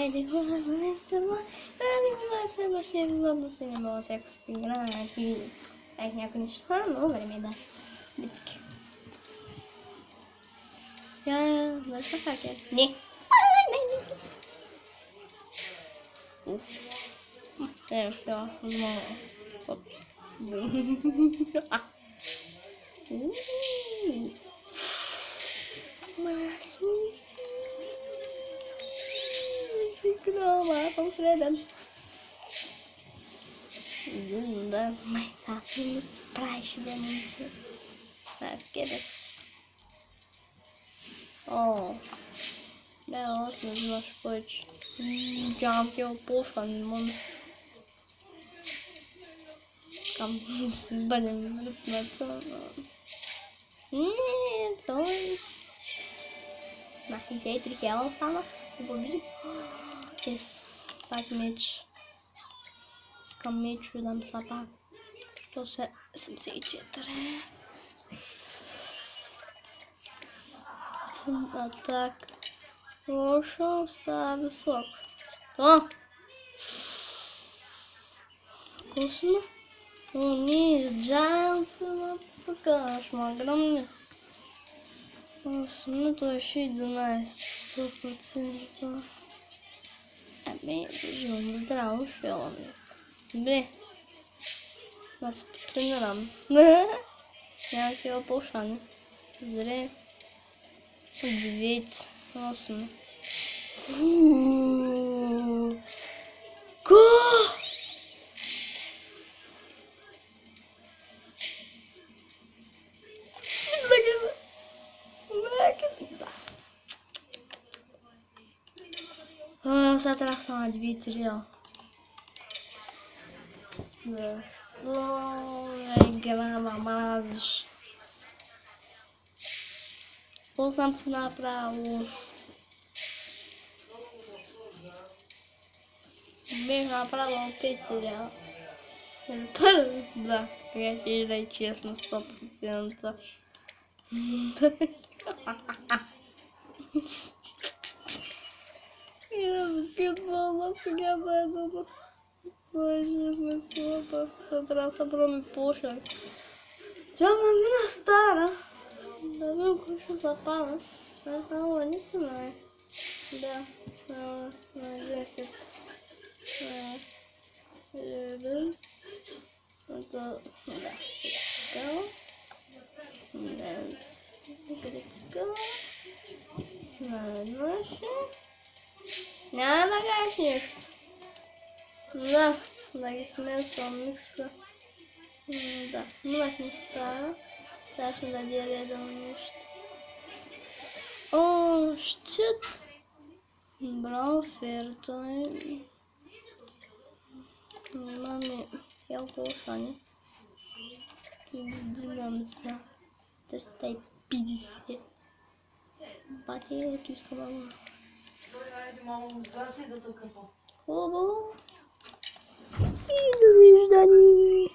Ed quase você não esteve usando o cinema, você conseguiu aqui. É que някой неща, но време да. Битки. Защо как е? Не! Не, все, но... Grava, confredando. Да, mas tá vindo splash da mente. Let's get it. Oh. Да, вот наш путь. Jump your push мон. Там с банем на той. Na fiquei que ela estava no vídeo. Esse так меч. Скамеч дам сапа. Что се 74. Атак. Лошо става високо. Что? Вкусно? О, не, джант, така, огромный. Смуто еще 11, 100%. Bem, vamos entrar um filme. Bem, mas treinamos. Я хотела полшаны. Зря. 9, 8. Ко? Nossa, atração a Dmitry, ó. Граммазиш. Ползам се направо. Бег направо пиццерия. Да, я тебе дай честно 100%. Я спидбола сега бъдат. Боже, смешно, трябва да събраме пушек. Тя мина стара. Да видим кой ще запада. Това ланица ме. Да, на 10. Един. Да, сега. Гречка. Наше. Няма да кажеш нещо. Да, да ги смесвам микса. Да, минах ми стара. Сега ще даде редно нещо. О, щит! Браво, фертой. Мами, я полшани. Динамица. 350. Бате, tu искам мама. Хубаво. И довиждани.